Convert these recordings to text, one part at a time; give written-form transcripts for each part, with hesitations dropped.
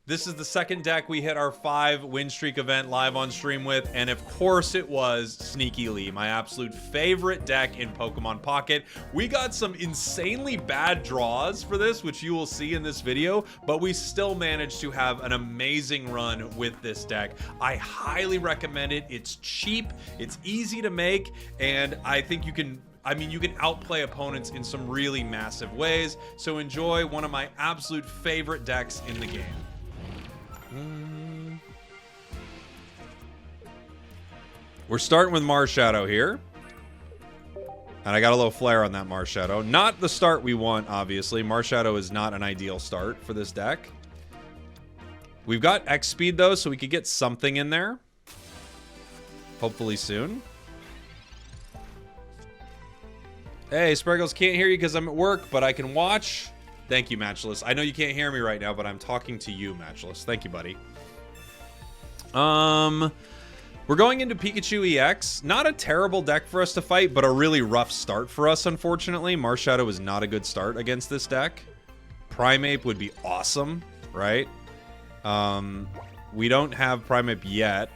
This is the second deck we hit our 5-win streak event live on stream with, and of course it was Sneaky Lee, my absolute favorite deck in Pokemon Pocket. We got some insanely bad draws for this, which you will see in this video, but we still managed to have an amazing run with this deck. I highly recommend it. It's cheap, it's easy to make, and I think you can outplay opponents in some really massive ways. So enjoy one of my absolute favorite decks in the game. We're starting with Marshadow here. And I got a little flare on that Marshadow. Not the start we want, obviously. Marshadow is not an ideal start for this deck. We've got X speed, though, so we could get something in there. Hopefully soon. Hey, Spragels, can't hear you because I'm at work, but I can watch. Thank you, Matchless. I know you can't hear me right now, but I'm talking to you, Matchless. Thank you, buddy. We're going into Pikachu EX. Not a terrible deck for us to fight, but a really rough start for us, unfortunately. Marshadow is not a good start against this deck. Primeape would be awesome, right? We don't have Primeape yet.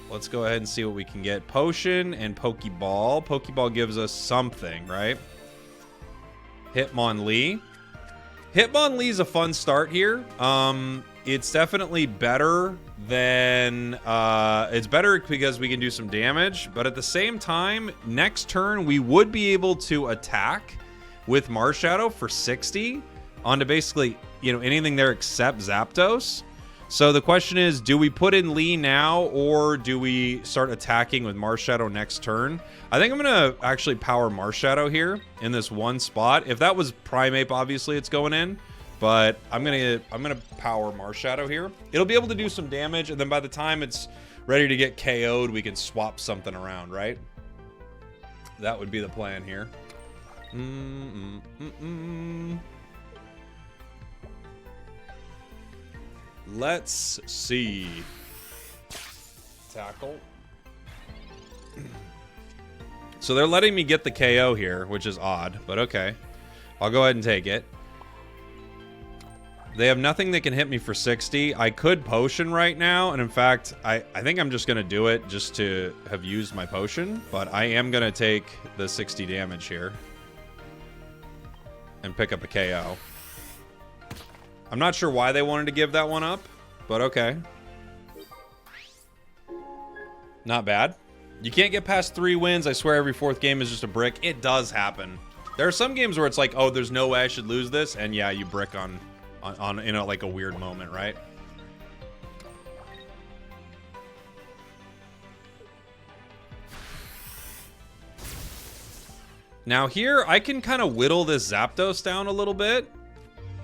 Let's go ahead and see what we can get. Potion and Pokeball. Pokeball gives us something, right? Hitmonlee. Hitmonlee's a fun start here. It's definitely better than... it's better because we can do some damage, but at the same time, next turn, we would be able to attack with Marshadow for 60 onto basically, you know, anything there except Zapdos. So the question is, do we put in Lee now, or do we start attacking with Marshadow next turn? I think I'm going to actually power Marshadow here in this one spot. If that was Primeape, obviously it's going in, but I'm going to power Marshadow here. It'll be able to do some damage, and then by the time it's ready to get KO'd, we can swap something around, right? That would be the plan here. Let's see. Tackle. So they're letting me get the KO here, which is odd, but okay. I'll go ahead and take it. They have nothing that can hit me for 60. I could potion right now, and in fact, I think I'm just going to do it just to have used my potion, but I am going to take the 60 damage here and pick up a KO. I'm not sure why they wanted to give that one up, but okay. Not bad. You can't get past 3 wins. I swear every 4th game is just a brick. It does happen. There are some games where it's like, oh, there's no way I should lose this, and yeah, you brick on you know, like a weird moment, right? Now here, I can kind of whittle this Zapdos down a little bit.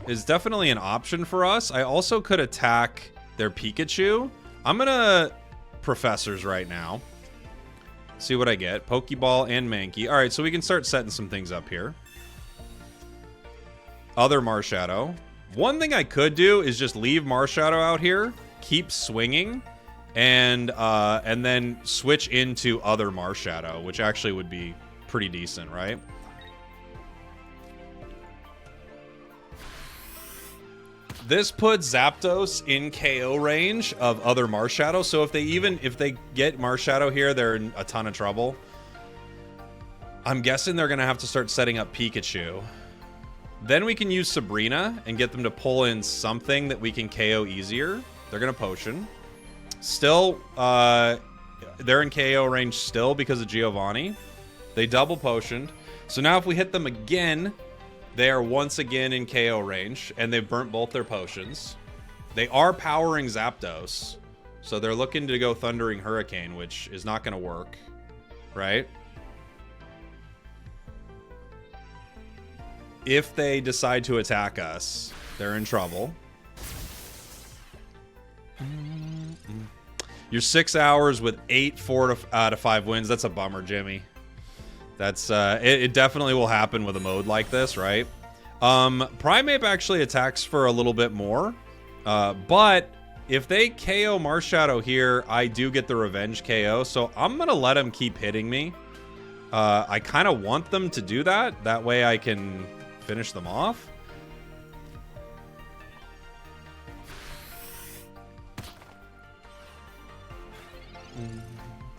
Is definitely an option for us. I also could attack their Pikachu. I'm gonna Professors right now. See what I get. Pokeball and Mankey. All right, so we can start setting some things up here. Other Marshadow. One thing I could do is just leave Marshadow out here, keep swinging, and then switch into other Marshadow, which actually would be pretty decent, right? This puts Zapdos in KO range of other Marshadow, so if they get Marshadow here, they're in a ton of trouble. I'm guessing they're gonna have to start setting up Pikachu. Then we can use Sabrina and get them to pull in something that we can KO easier. They're gonna potion. Still, they're in KO range still because of Giovanni. They double potioned. So now if we hit them again, they are once again in KO range, and they've burnt both their potions. They are powering Zapdos, so they're looking to go Thundering Hurricane, which is not going to work, right? If they decide to attack us, they're in trouble. You're 6 hours with 8 4 out of 5 wins. That's a bummer, Jimmy. That's it definitely will happen with a mode like this, right? Primeape actually attacks for a little bit more, but if they KO Marshadow here, I do get the revenge KO, so I'm gonna let him keep hitting me. I kind of want them to do that. That way I can finish them off.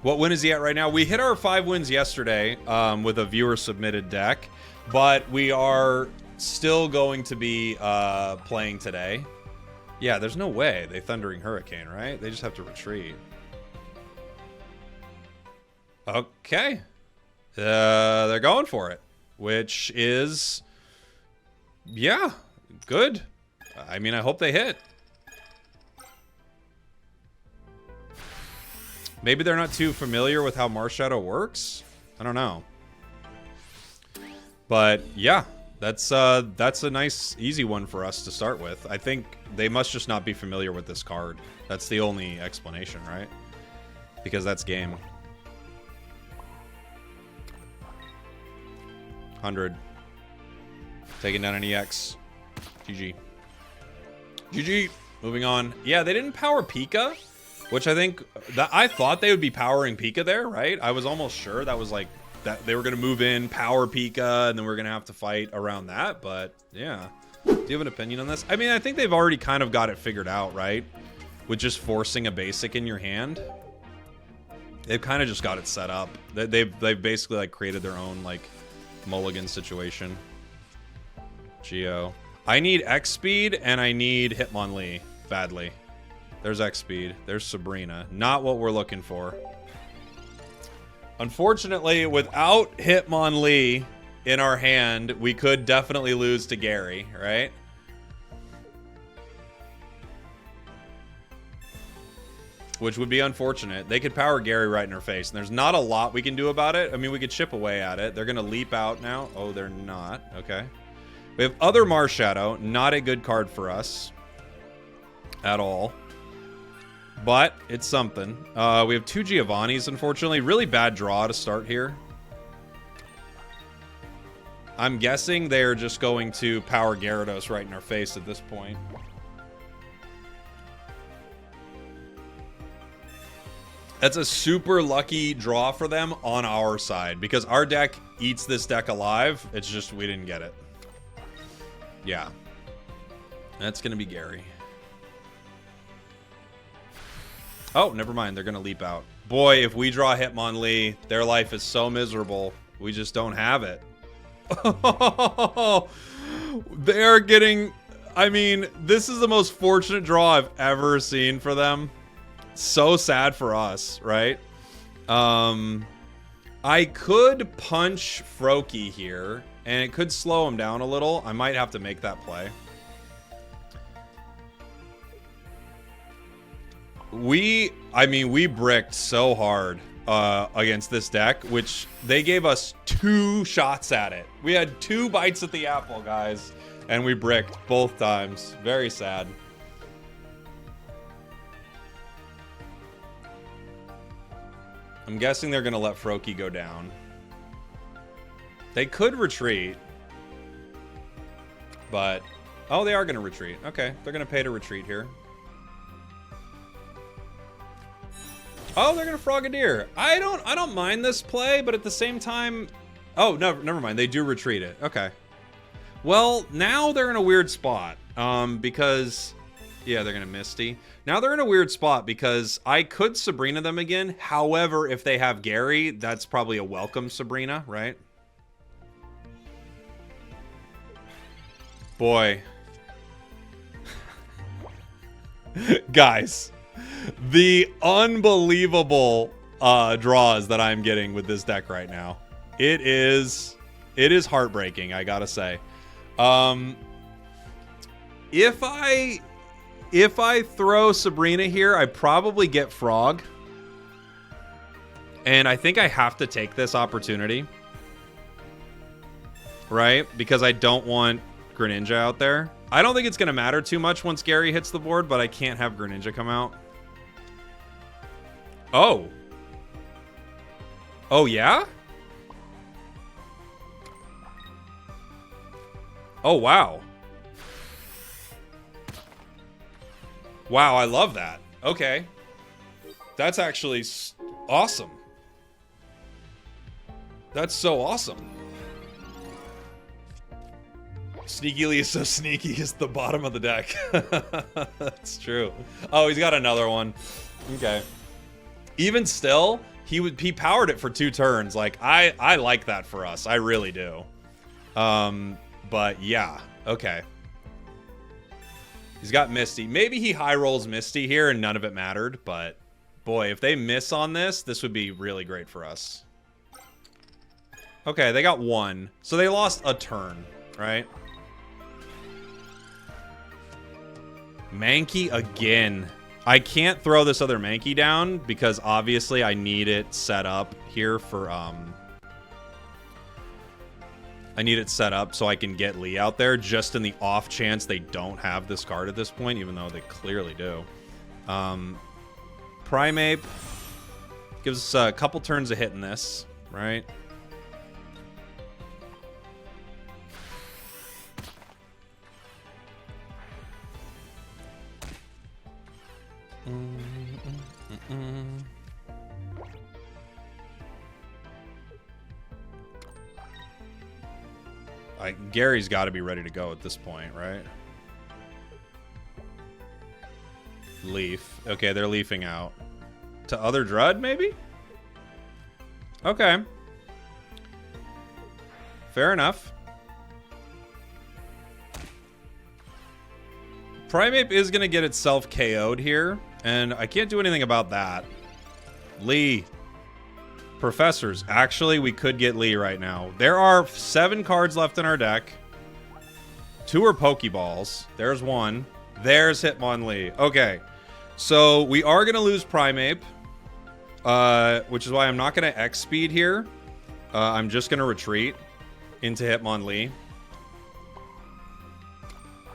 What win is he at right now? We hit our 5 wins yesterday with a viewer submitted deck, but we are still going to be playing today. Yeah, there's no way they Thundering Hurricane, right? They just have to retreat. Okay. They're going for it, which is, yeah, good. I mean, I hope they hit. Maybe they're not too familiar with how Marshadow works. I don't know. But yeah, that's a nice, easy one for us to start with. I think they must just not be familiar with this card. That's the only explanation, right? Because that's game. 100. Taking down an EX. GG. GG. Moving on. Yeah, they didn't power Pika, which I think that I thought they would be powering Pika there, right? I was almost sure that was like that they were going to move in, power Pika, and then we're going to have to fight around that. But yeah, do you have an opinion on this? I mean, I think they've already kind of got it figured out, right? With just forcing a basic in your hand. They've kind of just got it set up. They've basically like created their own like mulligan situation. Geo. I need X speed and I need Hitmonlee badly. There's X speed. There's Sabrina. Not what we're looking for. Unfortunately, without Hitmonlee in our hand, we could definitely lose to Gary, right? Which would be unfortunate. They could power Gary right in our face, and there's not a lot we can do about it. I mean, we could chip away at it. They're going to leap out now. Oh, they're not. Okay. We have other Marshadow. Not a good card for us at all. But it's something. We have 2 Giovannis, unfortunately. Really bad draw to start here. I'm guessing they're just going to power Gyarados right in our face at this point. That's a super lucky draw for them on our side, because our deck eats this deck alive. It's just we didn't get it. Yeah. That's going to be Gary. Oh, never mind. They're going to leap out. Boy, if we draw Hitmonlee, their life is so miserable. We just don't have it. They are getting... I mean, this is the most fortunate draw I've ever seen for them. So sad for us, right? I could punch Froakie here, and it could slow him down a little. I might have to make that play. We bricked so hard against this deck, which they gave us 2 shots at it. We had 2 bites at the apple, guys, and we bricked both times. Very sad. I'm guessing they're going to let Froakie go down. They could retreat. But... oh, they are going to retreat. Okay, they're going to pay to retreat here. Oh, they're going to Frogadier. I don't mind this play, but at the same time... oh, no, never mind. They do retreat it. Okay. Well, now they're in a weird spot. Because... yeah, they're going to Misty. Now they're in a weird spot because I could Sabrina them again. However, if they have Gary, that's probably a welcome Sabrina, right? Boy. Guys, the unbelievable draws that I'm getting with this deck right now. It is heartbreaking, I gotta say. If I throw Sabrina here, I probably get Frog. And I think I have to take this opportunity. Right? Because I don't want Greninja out there. I don't think it's going to matter too much once Gary hits the board, but I can't have Greninja come out. Oh. Oh, yeah? Oh, wow. Wow, I love that. Okay. That's actually awesome. That's so awesome. Sneakily is so sneaky, is the bottom of the deck. That's true. Oh, he's got another one. Okay. Even still, he powered it for 2 turns. Like, I like that for us. I really do. But yeah, okay. He's got Misty. Maybe he high rolls Misty here and none of it mattered, but boy, if they miss on this, this would be really great for us. Okay, they got 1. So they lost a turn, right? Mankey again. I can't throw this other Mankey down because obviously I need it set up here for I need it set up so I can get Lee out there just in the off chance they don't have this card at this point, even though they clearly do. Primeape gives us a couple turns of hitting this, right? Gary's got to be ready to go at this point, right? Leaf. Okay, they're leafing out. To other Drud, maybe? Okay. Fair enough. Primeape is going to get itself KO'd here, and I can't do anything about that. Lee. Professors. Actually, we could get Lee right now. There are 7 cards left in our deck. 2 are Pokeballs. There's 1. There's Hitmonlee. Okay. So we are going to lose Primeape, which is why I'm not going to X-Speed here. I'm just going to retreat into Hitmonlee.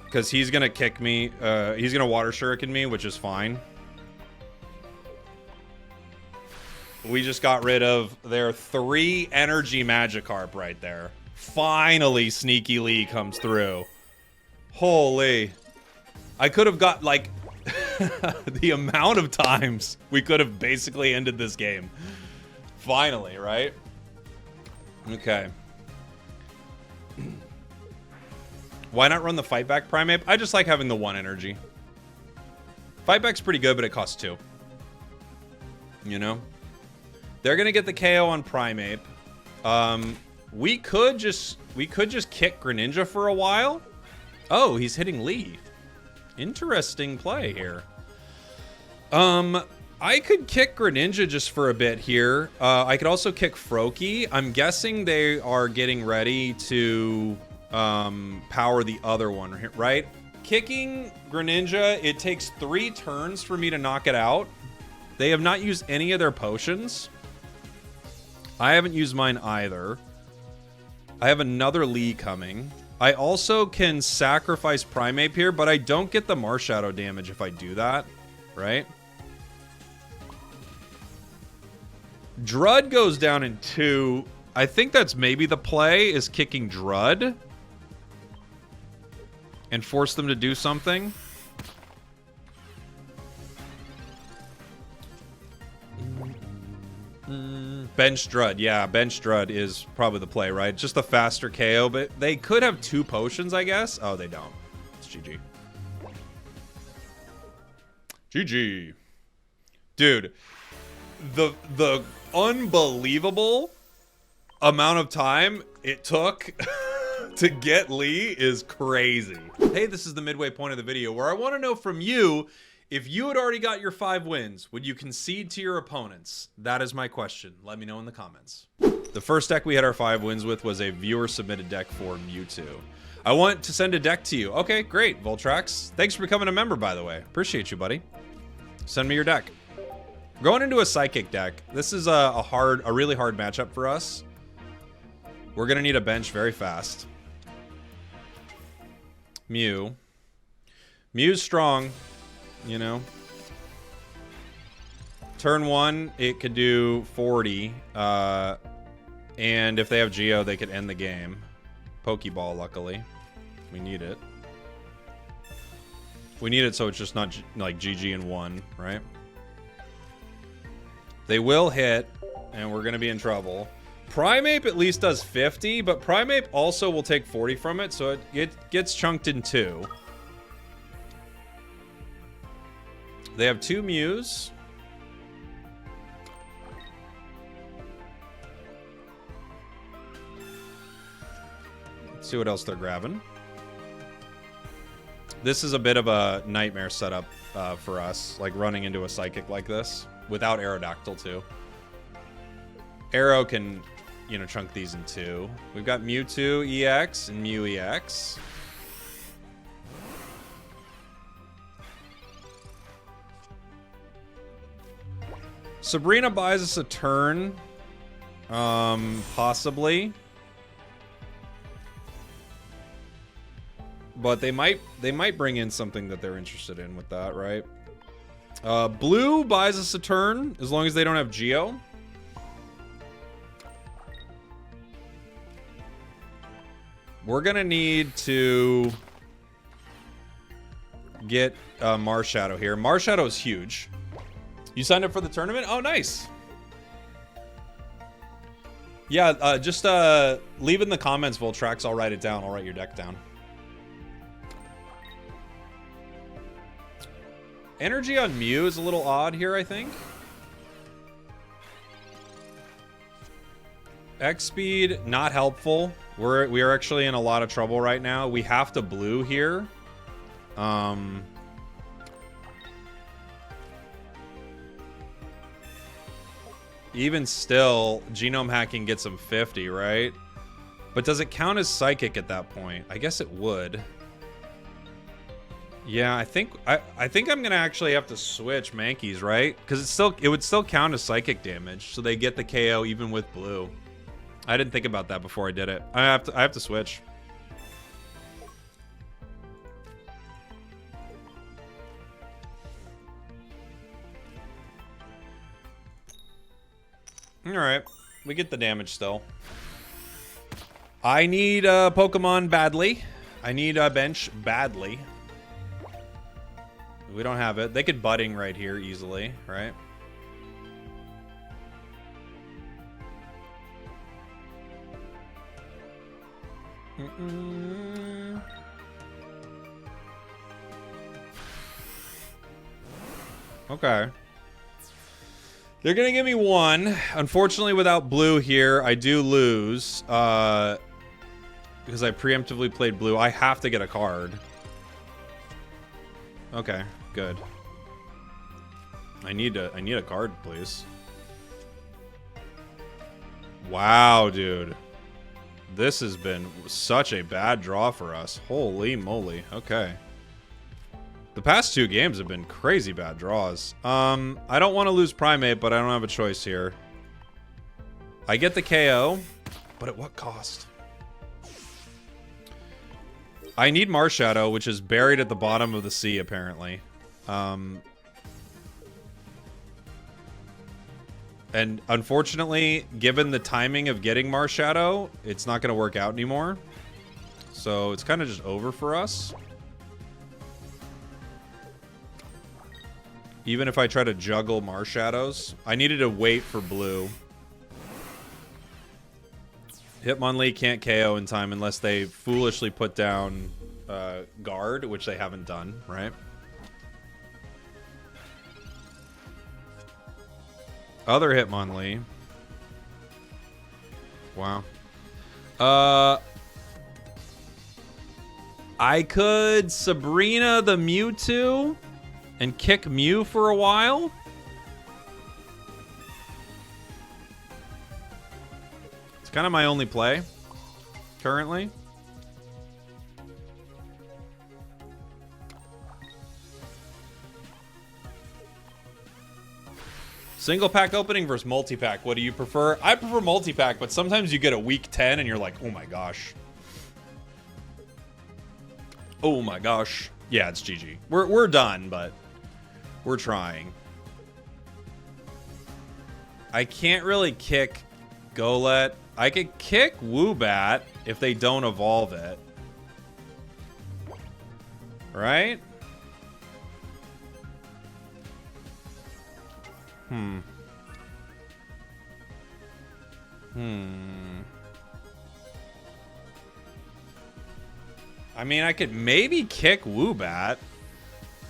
Because he's going to kick me. He's going to Water Shuriken me, which is fine. We just got rid of their 3 energy Magikarp right there. Finally, Sneaky Lee comes through. Holy. I could have got, like, the amount of times we could have basically ended this game. Finally, right? Okay. Why not run the Fight Back Primeape? I just like having the 1 energy. Fight Back's pretty good, but it costs 2. You know? They're gonna get the KO on Primeape. We could just kick Greninja for a while. Oh, he's hitting Lee. Interesting play here. I could kick Greninja just for a bit here. I could also kick Froakie. I'm guessing they are getting ready to power the other one, right? Kicking Greninja, it takes 3 turns for me to knock it out. They have not used any of their potions. I haven't used mine either. I have another Lee coming. I also can sacrifice Primeape here, but I don't get the Marshadow damage if I do that, right? Drud goes down in 2. I think that's maybe the play, is kicking Drud and force them to do something. Bench Drud. Yeah, Bench Drud is probably the play, right? Just the faster KO, but they could have 2 potions, I guess. Oh, they don't. It's GG. GG. Dude, the unbelievable amount of time it took to get Lee is crazy. Hey, this is the midway point of the video where I want to know from you, if you had already got your 5 wins, would you concede to your opponents? That is my question. Let me know in the comments. The first deck we had our 5 wins with was a viewer-submitted deck for Mewtwo. I want to send a deck to you. Okay, great, Voltrax. Thanks for becoming a member, by the way. Appreciate you, buddy. Send me your deck. We're going into a Psychic deck. This is a really hard matchup for us. We're going to need a bench very fast. Mew. Mew's strong. You know, turn 1, it could do 40. And if they have Geo, they could end the game. Pokeball, luckily. We need it. We need it so it's just not like GG in 1, right? They will hit, and we're going to be in trouble. Primeape at least does 50, but Primeape also will take 40 from it, so it gets chunked in 2. They have 2 Mews. See what else they're grabbing. This is a bit of a nightmare setup for us, like running into a psychic like this without Aerodactyl too. Arrow can, you know, chunk these in two. We've got Mewtwo EX and Mew EX. Sabrina buys us a turn, possibly. But they might bring in something that they're interested in with that, right? Blue buys us a turn as long as they don't have Geo. We're gonna need to get Marshadow here. Marshadow is huge. You signed up for the tournament? Oh, nice. Yeah, just leave in the comments, Voltrax. I'll write it down. I'll write your deck down. Energy on Mew is a little odd here, I think. X speed, not helpful. We are actually in a lot of trouble right now. We have to blue here. Even still, genome hacking gets him 50, right? But does it count as psychic at that point? I guess it would. Yeah, I think I'm gonna actually have to switch Mankeys, right? Because it would still count as psychic damage, so they get the KO even with blue. I didn't think about that before I did it. I have to switch. All right, we get the damage still. I need Pokemon badly. I need a bench badly. We don't have it. They could budding right here easily, right? Okay. They're gonna give me one. Unfortunately, without blue here, I do lose. Because I preemptively played blue. I have to get a card. Okay, good. I need a card, please. Wow, dude. This has been such a bad draw for us. Holy moly. Okay. The past two games have been crazy bad draws. I don't want to lose Primate, but I don't have a choice here. I get the KO, but at what cost? I need Marshadow, which is buried at the bottom of the sea, apparently. And unfortunately, given the timing of getting Marshadow, it's not going to work out anymore. So it's kind of just over for us. Even if I try to juggle Marshadows, I needed to wait for blue. Hitmonlee can't KO in time unless they foolishly put down guard, which they haven't done, right? Other Hitmonlee. Wow. I could Sabrina the Mewtwo and kick Mew for a while. It's kind of my only play currently. Single pack opening versus multi-pack. What do you prefer? I prefer multi-pack, but sometimes you get a week 10 and you're like, oh my gosh. Oh my gosh. Yeah, it's GG. We're done, but we're trying. I can't really kick Golett. I could kick Woobat if they don't evolve it. Right? I mean, I could maybe kick Woobat.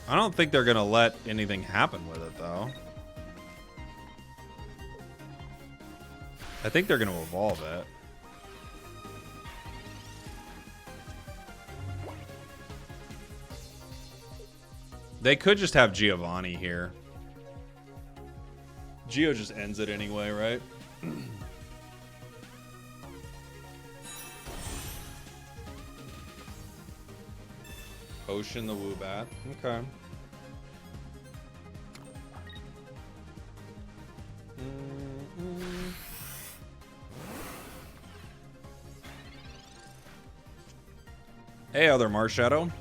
I don't think they're gonna let anything happen with it, though. I think they're gonna evolve it. They could just have Giovanni here. Geo just ends it anyway, right? Ocean the Woobat. Okay. Hey, other Marshadow.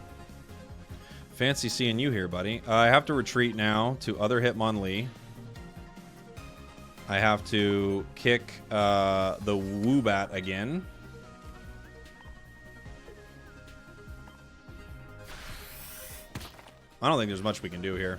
Fancy seeing you here, buddy. I have to retreat now to other Hitmonlee. I have to kick the Woobat again. I don't think there's much we can do here.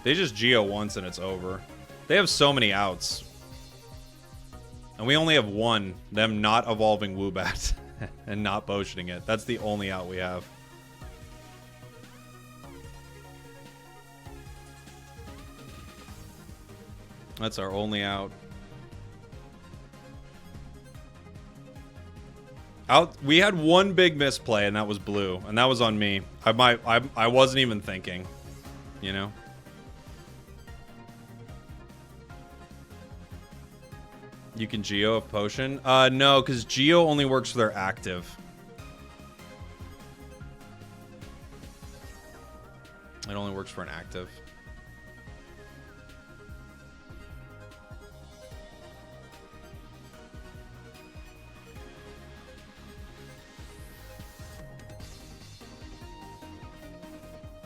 They just Geo once and it's over. They have so many outs. And we only have one. Them not evolving Woobat and not potioning it. That's the only out we have. That's our only out. We had one big misplay, and that was blue, and that was on me. I wasn't even thinking, you know. You can Geo a potion? No, because Geo only works for their active. It only works for an active.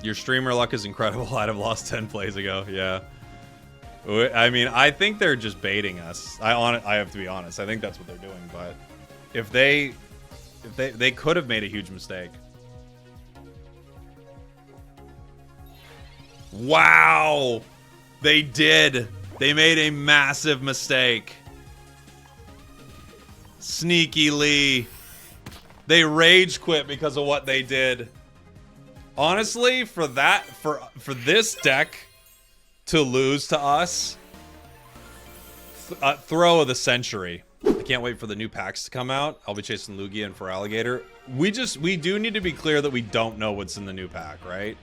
Your streamer luck is incredible. I'd have lost 10 plays ago. Yeah. I mean, I think they're just baiting us. I have to be honest. I think that's what they're doing. But if they could have made a huge mistake. Wow. They did. They made a massive mistake. Sneaky Lee. They rage quit because of what they did. Honestly, for this deck to lose to us, throw of the century. I can't wait for the new packs to come out. I'll be chasing Lugia and for Alligator. We do need to be clear that we don't know what's in the new pack, right?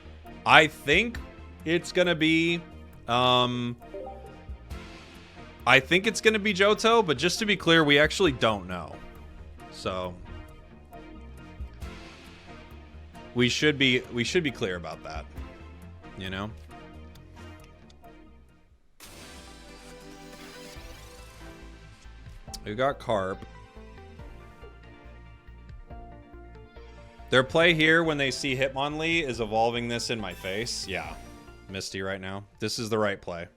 I think it's gonna be Johto, but just to be clear, we actually don't know. So we should be clear about that, you know? We got Carp. Their play here when they see Hitmonlee is evolving this in my face. Yeah, Misty right now. This is the right play.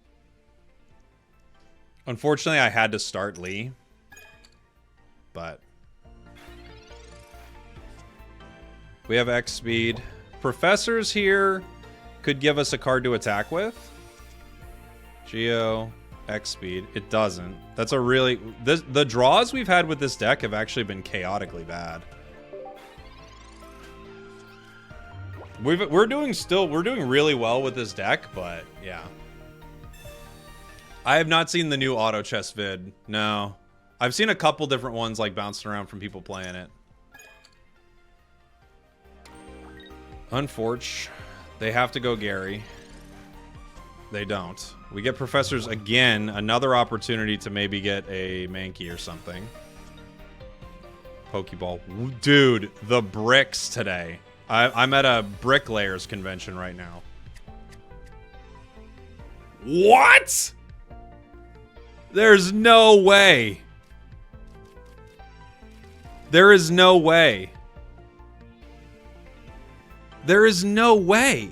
Unfortunately, I had to start Lee, but we have X speed. Professors here could give us a card to attack with. Geo, X speed. It doesn't. That's a really... The draws we've had with this deck have actually been chaotically bad. We're doing really well with this deck, but yeah. I have not seen the new auto chess vid. No. I've seen a couple different ones like bouncing around from people playing it. Unfortunately, they have to go Gary. They don't. We get Professors again. Another opportunity to maybe get a Mankey or something. Pokeball. Dude, the bricks today. I'm at a bricklayers convention right now. What? There's no way. There is no way. There is no way.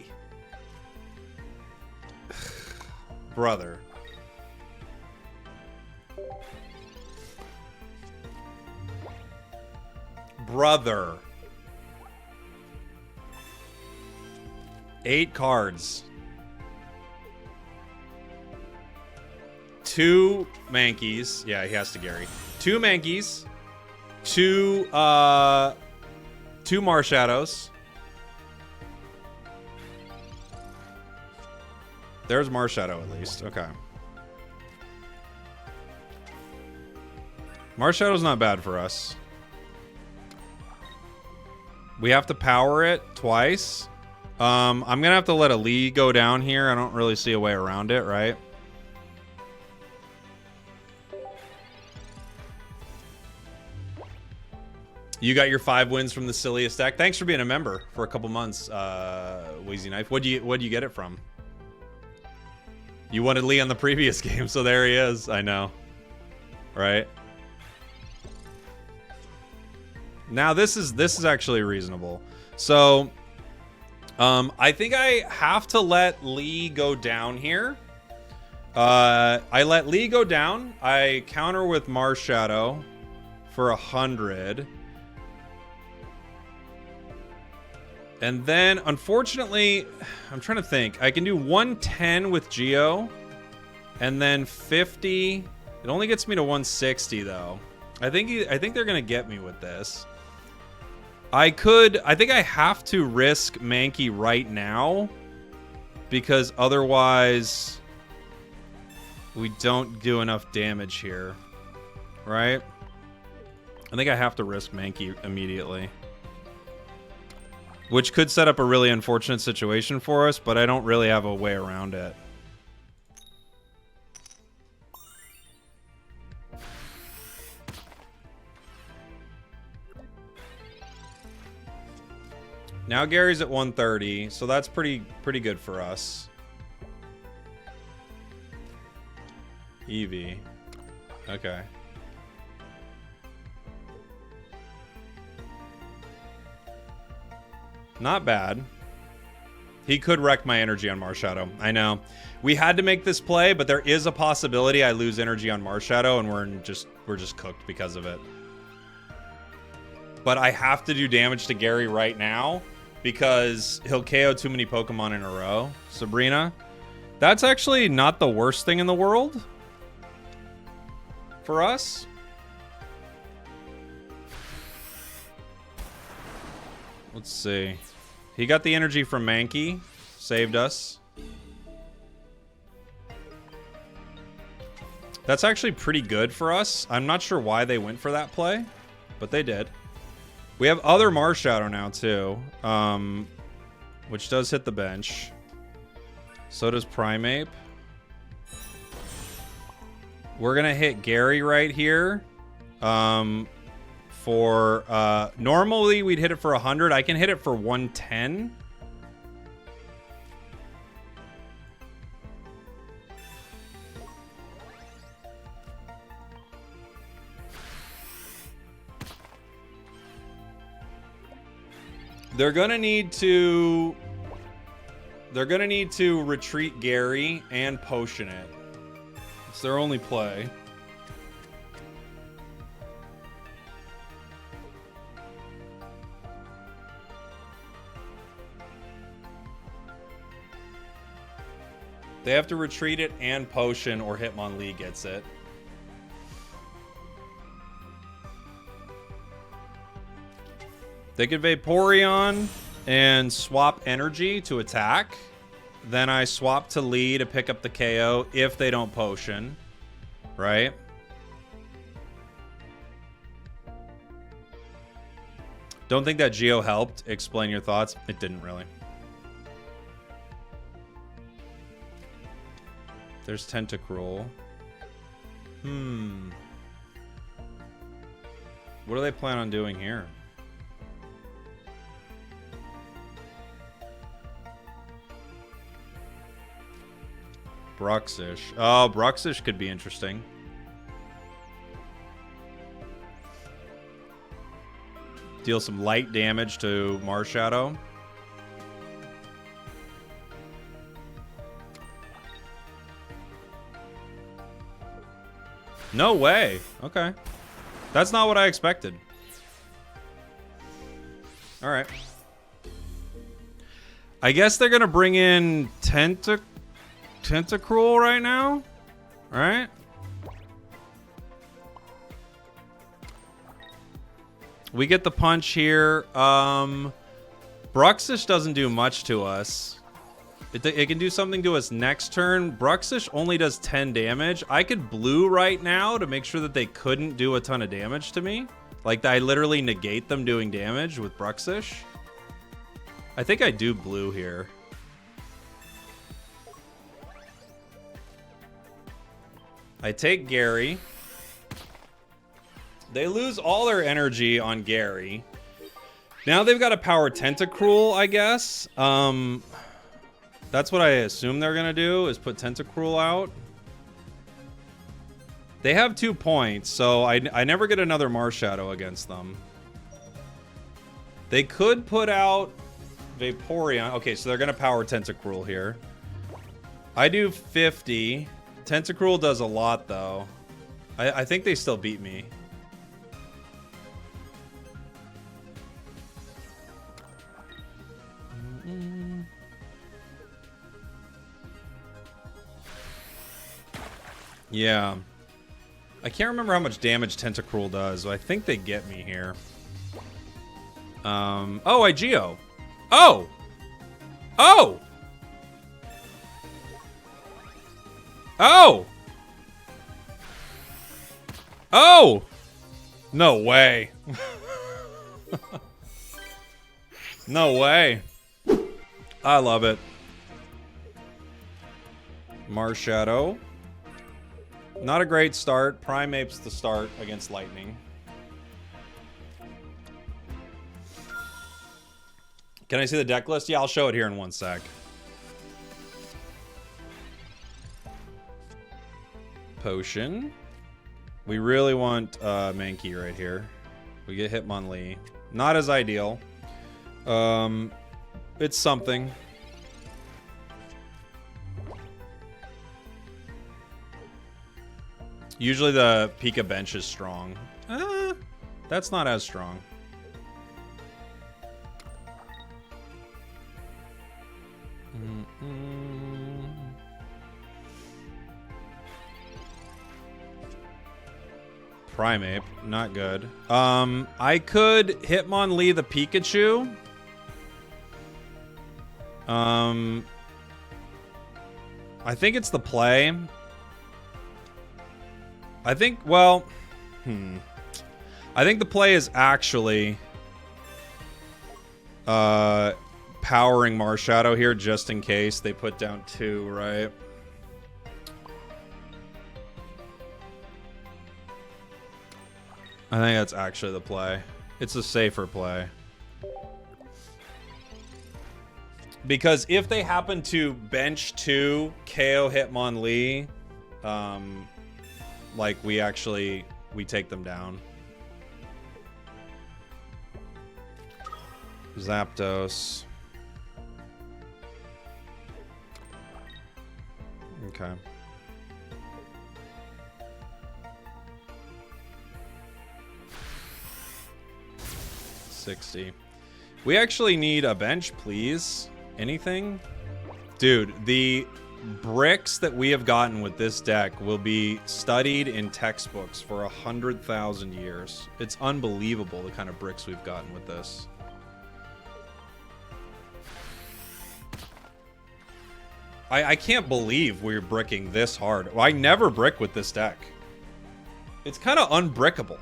Brother. Brother. 8 cards. 2 Mankeys. Yeah, he has to Gary. 2 Mankeys. 2 Marshadows. There's Marshadow at least. Okay. Marshadow's not bad for us. We have to power it twice. I'm going to have to let a Lee go down here. I don't really see a way around it, right? You got your 5 wins from the silliest deck. Thanks for being a member for a couple months, Wheezy Knife. What'd you get it from? You wanted Lee on the previous game, so there he is. I know. Right? Now this is actually reasonable. So I think I have to let Lee go down here. I let Lee go down. I counter with Marshadow for 100. And then, unfortunately, I'm trying to think. I can do 110 with Geo, and then 50. It only gets me to 160 though. I think they're gonna get me with this. I think I have to risk Mankey right now, because otherwise we don't do enough damage here, right? I think I have to risk Mankey immediately. Which could set up a really unfortunate situation for us, but I don't really have a way around it. Now Gary's at 130, so that's pretty good for us. Eevee. Okay. Not bad. He could wreck my energy on Marshadow. I know. We had to make this play, but there is a possibility I lose energy on Marshadow and we're just cooked because of it. But I have to do damage to Gary right now because he'll KO too many Pokemon in a row. Sabrina. That's actually not the worst thing in the world for us. Let's see. He got the energy from Mankey. Saved us. That's actually pretty good for us. I'm not sure why they went for that play, but they did. We have other Marshadow now, too. Which does hit the bench. So does Primeape. We're going to hit Gary right here. Normally we'd hit it for 100. I can hit it for 110. They're gonna need to retreat Gary and potion it. It's their only play. They have to retreat it and potion or Hitmonlee gets it. They could Vaporeon and swap energy to attack. Then I swap to Lee to pick up the KO if they don't potion. Right? Don't think that Geo helped. Explain your thoughts. It didn't really. There's Tentacruel. What do they plan on doing here? Bruxish. Oh, Bruxish could be interesting. Deal some light damage to Marshadow. No way. Okay. That's not what I expected. All right. I guess they're going to bring in Tentacruel right now. All right. We get the punch here. Bruxish doesn't do much to us. It can do something to us next turn. Bruxish only does 10 damage. I could blue right now to make sure that they couldn't do a ton of damage to me. Like, I literally negate them doing damage with Bruxish. I think I do blue here. I take Gary. They lose all their energy on Gary. Now they've got a power Tentacruel, I guess. That's what I assume they're going to do, is put Tentacruel out. They have 2 points, so I never get another Marshadow against them. They could put out Vaporeon. Okay, so they're going to power Tentacruel here. I do 50. Tentacruel does a lot, though. I think they still beat me. Yeah. I can't remember how much damage Tentacruel does, so I think they get me here. Oh, I Geo. Oh! Oh! Oh! Oh! No way. No way. I love it. Marshadow. Not a great start. Primape's the start against Lightning. Can I see the deck list? Yeah, I'll show it here in 1 sec. Potion. We really want Mankey right here. We get Hitmonlee. Not as ideal. It's something. Usually the Pika bench is strong. That's not as strong. Primeape, not good. I could Hitmonlee the Pikachu. I think it's the play. I think, well, I think the play is actually powering Marshadow here just in case they put down 2, right? I think that's actually the play. It's a safer play. Because if they happen to bench 2, KO Hitmonlee, like we take them down. Zapdos. Okay. $60. We actually need a bench, please. Anything? Dude, the bricks that we have gotten with this deck will be studied in textbooks for 100,000 years. It's unbelievable the kind of bricks we've gotten with this. I can't believe we're bricking this hard. I never brick with this deck. It's kind of unbrickable.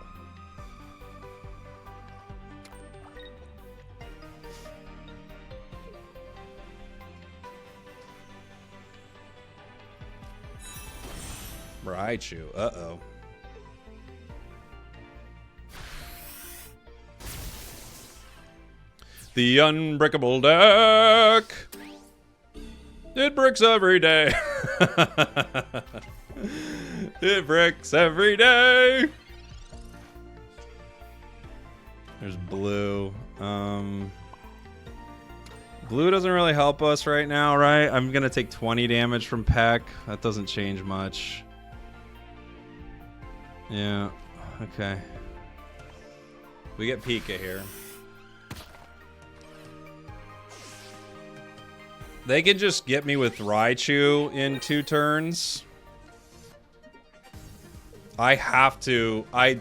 Raichu. Uh-oh. The unbreakable deck. It bricks every day. It bricks every day. There's blue. Blue doesn't really help us right now, right? I'm gonna take 20 damage from Peck. That doesn't change much. Yeah, okay. We get Pika here. They can just get me with Raichu in 2 turns. I have to. I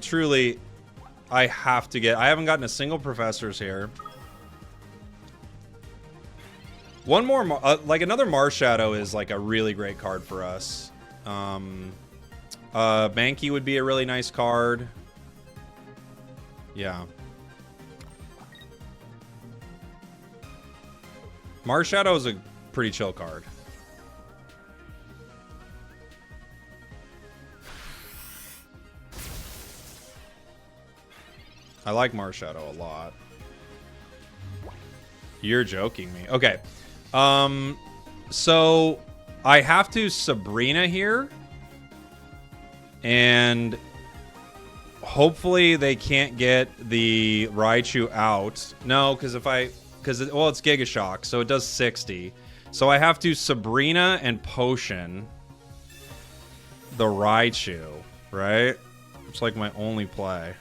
have to get. I haven't gotten a single Professors here. One more, like another Marshadow is like a really great card for us. Mankey would be a really nice card. Yeah. Marshadow is a pretty chill card. I like Marshadow a lot. You're joking me. Okay. So I have to Sabrina here. And hopefully they can't get the Raichu out. No, because well, it's Giga Shock, so it does 60. So I have to Sabrina and Potion the Raichu, right? It's like my only play.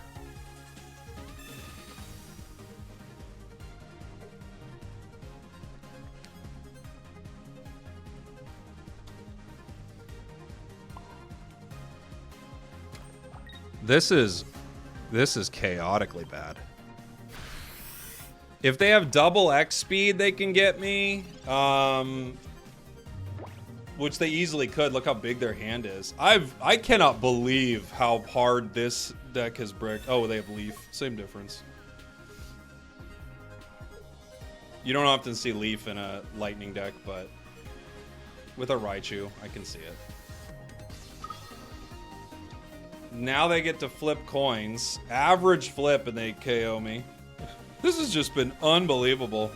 This is chaotically bad. If they have double X speed, they can get me. Which they easily could. Look how big their hand is. I cannot believe how hard this deck has bricked. Oh, they have Leaf. Same difference. You don't often see Leaf in a Lightning deck, but with a Raichu, I can see it. Now they get to flip coins. Average flip and they KO me. This has just been unbelievable.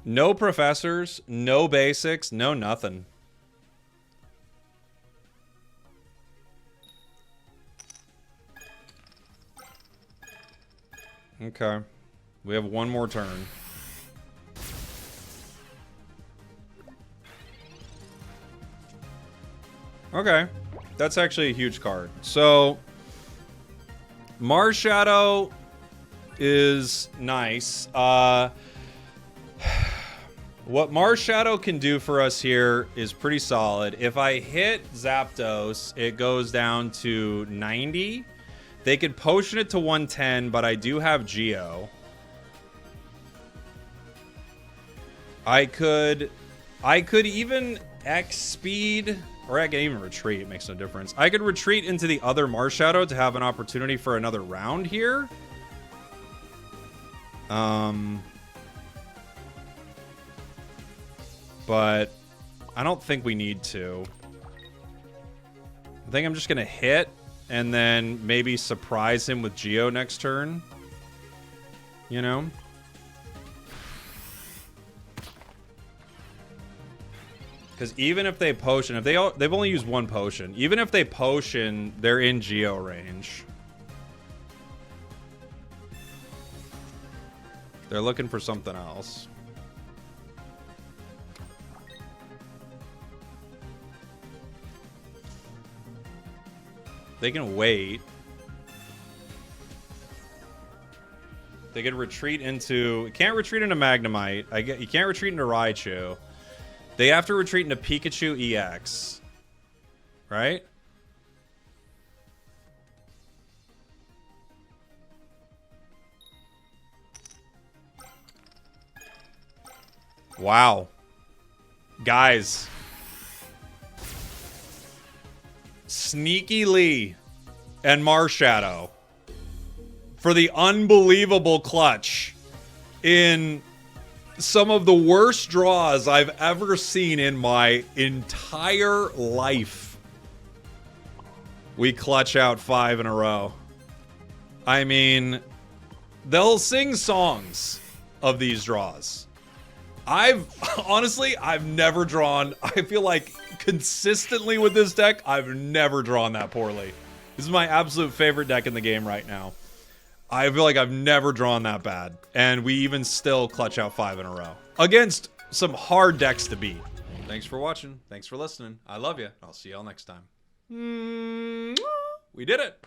No professors, no basics, no nothing. Okay. We have one more turn. Okay. That's actually a huge card. So, Marshadow is nice. What Marshadow can do for us here is pretty solid. If I hit Zapdos, it goes down to 90. They could potion it to 110, but I do have Geo. I could even X speed, or I can even retreat. It makes no difference. I could retreat into the other Marshadow to have an opportunity for another round here. But I don't think we need to. I think I'm just going to hit and then maybe surprise him with Geo next turn. You know? Because even if they potion, if they've only used one potion, even if they potion, they're in Geo range. They're looking for something else. They can wait. They can retreat into... Can't retreat into Magnemite. You can't retreat into Raichu. They have to retreat into Pikachu EX. Right? Wow. Guys. Sneaky Lee and Marshadow for the unbelievable clutch in some of the worst draws I've ever seen in my entire life. We clutch out 5 in a row. I mean, they'll sing songs of these draws. Honestly, I've never drawn, I feel like consistently with this deck, I've never drawn that poorly. This is my absolute favorite deck in the game right now. I feel like I've never drawn that bad. And we even still clutch out 5 in a row. Against some hard decks to beat. Thanks for watching. Thanks for listening. I love you. I'll see y'all next time. We did it.